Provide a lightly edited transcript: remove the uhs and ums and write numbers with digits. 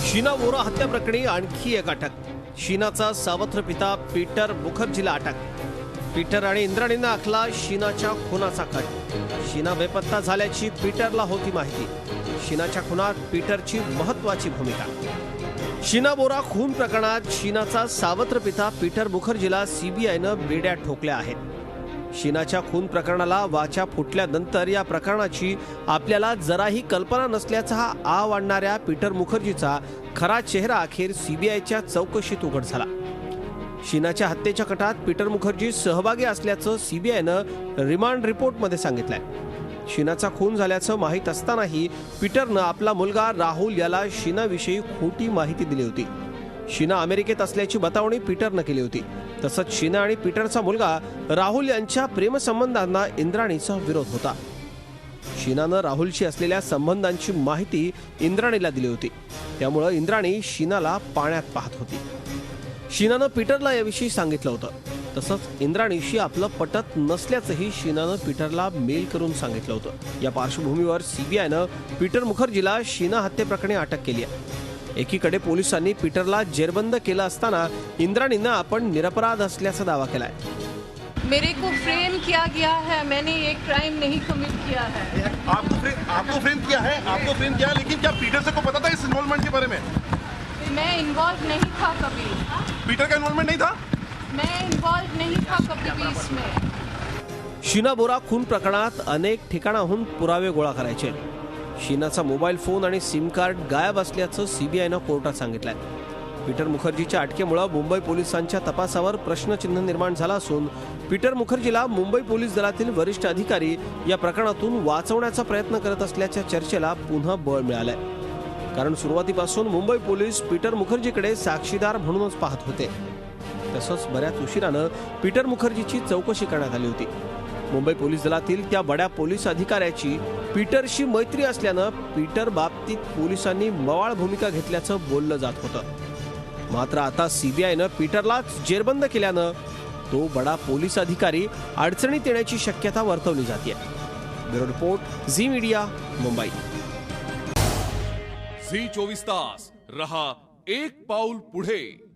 शीना वोरा हत्या प्रकरणी आणखी एक अटक। शीनाचा सावत्र पिता पीटर मुखर्जीला अटक। पीटर आणि इंद्राणीनं आखला शीनाच्या खुनाचा कट। शीना बेपत्ता झाल्याची पीटरला होती माहिती। शीनाच्या खुनात पीटरची महत्त्वाची भूमिका। शीना वोरा खून प्रकरणात शीनाचा सावत्र पिता पीटर मुखर्जीला सीबीआयनं बेड्या ठोकल्या आहेत। शीनाच्या खून प्रकरणाला वाचा फुटल्यानंतर या प्रकरणाची आपल्याला जराही कल्पना नसल्याचा आव आणणाऱ्या पीटर मुखर्जीचा खरा चेहरा अखेर सीबीआयच्या चौकशीत उघड झाला। शीनाच्या हत्येच्या कटात पीटर मुखर्जी सहभागी असल्याचं सीबीआयनं रिमांड रिपोर्टमध्ये सांगितलंय। शीनाचा खून झाल्याचं माहीत असतानाही पीटरनं आपला मुलगा राहुल याला शीनाविषयी खोटी माहिती दिली होती। शीना अमेरिकेत असल्याची बतावणी पीटरनं केली होती। तसंच शीना आणि पीटरचा मुलगा राहुल यांच्या प्रेमसंबंधांना इंद्राणीचा विरोध होता। शीनानं राहुलशी असलेल्या संबंधांची माहिती इंद्राणीला दिली होती, त्यामुळे इंद्राणी शीनाला पाण्यात पाहत होती। शीनानं पीटरला याविषयी सांगितलं होतं। तसंच इंद्राणीशी आपलं पटत नसल्याचंही शीनानं पीटरला मेल करून सांगितलं होतं। या पार्श्वभूमीवर सीबीआयनं पीटर मुखर्जीला शीना हत्येप्रकरणी अटक केली आहे। एकीकडे पोलिसांनी पीटरला जेरबंद केलं असताना इंद्राणीनं आपण निरपराध असल्याचा दावा केलाय। मेरे को फ्रेम किया गया है, मैंने ये क्राइम नहीं कमिट किया है। आपको फ्रेम किया है, आपको फ्रेम किया, लेकिन क्या पीटर से को पता था इस इन्वॉल्वमेंट के बारे में? मैं इन्वॉल्व नहीं था कभी। पीटर का इन्वॉल्वमेंट नहीं था? मैं इन्वॉल्व नहीं था कभी भी इसमें। शीना वोरा खून प्रकरणात अनेक ठिकाणाहून पुरावे गोळा करायचे। शीनाचा मोबाईल फोन आणि सिम कार्ड गायब असल्याचं सीबीआयनं कोर्टात सांगितलंय। पीटर मुखर्जीच्या अटकेमुळे मुंबई पोलिसांच्या तपासावर प्रश्नचिन्ह निर्माण झाला असून पीटर मुखर्जीला मुंबई पोलीस दलातील वरिष्ठ अधिकारी या प्रकरणातून वाचवण्याचा प्रयत्न करत असल्याच्या चर्चेला पुन्हा बळ मिळालंय। कारण सुरुवातीपासून मुंबई पोलीस पीटर मुखर्जीकडे साक्षीदार म्हणूनच पाहत होते। तसंच बऱ्याच उशिरानं पीटर मुखर्जीची चौकशी करण्यात आली होती। मुंबई पोलीस दलातील त्या बड्या पोलीस अधिकाऱ्याची पीटरशी मैत्री असल्यानं पीटर बाबतीत पोलिसांनी मवाळ भूमिका घेतल्याचं बोललं जात होतं। मात्र आता सीबीआयनं पीटरलाच जेरबंद केल्यानं तो बडा पोलीस अधिकारी अडचणीत येण्याची शक्यता वर्तवली जाते। Bureau report, Zee media, Mumbai. Zee 24 तास रहा एक पाऊल पुढे।